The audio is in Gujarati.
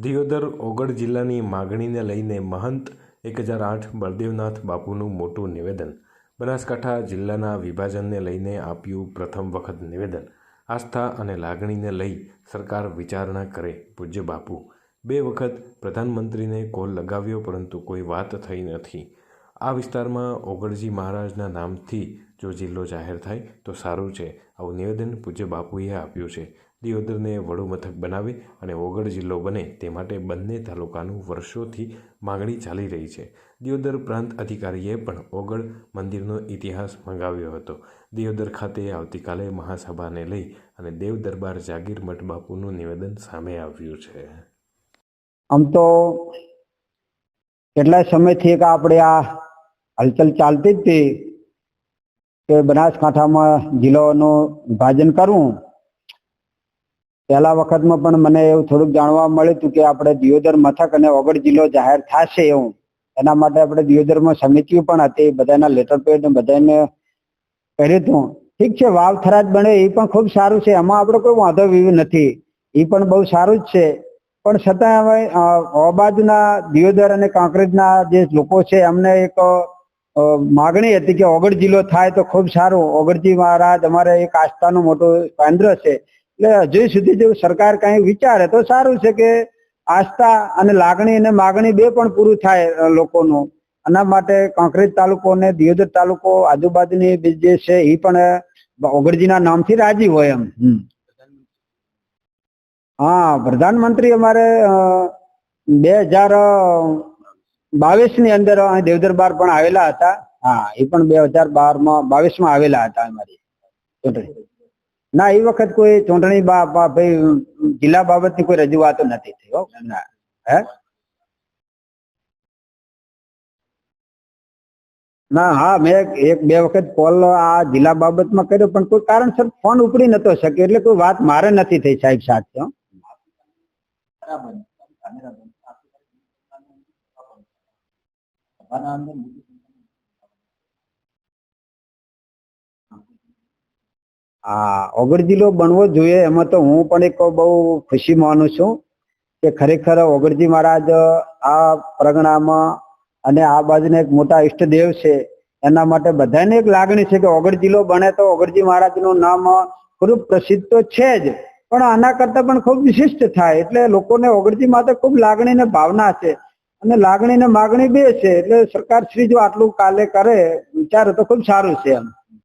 દિયોદર ઓગળ જિલ્લાની માગણીને લઈને મહંત 1008 બળદેવનાથ બાપુનું મોટું નિવેદન। બનાસકાંઠા જિલ્લાના વિભાજનને લઈને આપ્યું પ્રથમ વખત નિવેદન। આસ્થા અને લાગણીને લઈ સરકાર વિચારણા કરે। પૂજ્ય બાપુ 2 વખત પ્રધાનમંત્રીને કોલ લગાવ્યો પરંતુ કોઈ વાત થઈ નથી। આ વિસ્તારમાં ઓગળજી મહારાજના નામથી જો જિલ્લો જાહેર થાય તો સારું છે, આવું નિવેદન પૂજ્ય બાપુએ આપ્યું છે। દિયોદરને વડુ મથક બનાવે અને ઓગળ જિલ્લો બને તે માટે બંને તાલુકાનું વર્ષોથી માગણી ચાલી રહી છે। દિયોદર પ્રાંત અધિકારીએ પણ ઓગળ મંદિરનો ઇતિહાસ મંગાવ્યો હતો। દિયોદર ખાતે આવતીકાલે મહાસભાને લઈ અને દેવ દરબાર જાગીર મઠ બાપુનું નિવેદન સામે આવ્યું છે। આમ તો કેટલા સમયથી એક આપણે આ હલચલ ચાલતી જ હતી કે બનાસકાંઠામાં જિલ્લાનું વિભાજન કરવું। પહેલા વખતમાં પણ મને એવું થોડુંક જાણવા મળ્યું હતું કે આપણે દિયોદર મથક અને ઓગળ જિલ્લો જાહેર થશે એવું, એના માટે આપણે દિયોદરમાં સમિતિઓ પણ હતી, બધાના લેટર પેડ ને બધાને કર્યું હતું। ઠીક છે, વાવ થરાદ બને એ પણ ખૂબ સારું છે, એમાં આપણે કોઈ વાંધો નથી, એ પણ બહુ સારું જ છે। પણ છતાં હવે બાજુના દિયોદર અને કાંકરેજના જે લોકો છે એમને એક માગણી હતી કે ઓગળ જિલ્લો થાય તો ખૂબ સારું। ઓગળજી મહારાજ અમારે એક આસ્થાનું મોટું કેન્દ્ર છે, એટલે હજુ સુધી જો સરકાર કઈ વિચારે તો સારું છે કે આસ્થા અને લાગણી અને માગણી બે પણ પૂરું થાય લોકોનું। આના માટે કાંકરેજ તાલુકો અને દિયોદર તાલુકો આજુબાજુની જે છે એ પણ ઓગળજીના નામથી રાજી હોય એમ। હા, પ્રધાનમંત્રી અમારે 2022 ની અંદર દેવદરબાર પણ આવેલા હતા। હા, એ પણ 2022 માં આવેલા હતા અમારી ચૂંટણી। ના, એ વખત કોઈ ચૂંટણી ભાઈ જિલ્લા બાબતની કોઈ રજૂઆતો નથી થઈ। હે ના, હા, મેં 1-2 વખત કોલ આ જિલ્લા બાબતમાં કર્યો પણ કોઈ કારણસર ફોન ઉપડી નતો શકે, એટલે કોઈ વાત મારે નથી થઈ સાહેબ સાથે। હા, ઓગળ જિલ્લો બનવો જોઈએ એમાં તો હું પણ એક બહુ ખુશી માનું છું કે ખરેખર ઓગળજી મહારાજ આ પ્રગણામાં અને આ બાજુને એક મોટા ઈષ્ટદેવ છે, એના માટે બધાને એક લાગણી છે કે ઓગળ જિલ્લો બને તો ઓગળજી મહારાજનું નામ ખૂબ પ્રસિદ્ધ તો છે જ, પણ આના કરતા પણ ખૂબ વિશિષ્ટ થાય, એટલે લોકોને ઓગળજી માટે ખૂબ લાગણી ને ભાવના છે અને લાગણી ને માગણી બે છે। એટલે સરકાર શ્રી જો આટલું કાલે કરે વિચારે તો ખૂબ સારું છે એમ।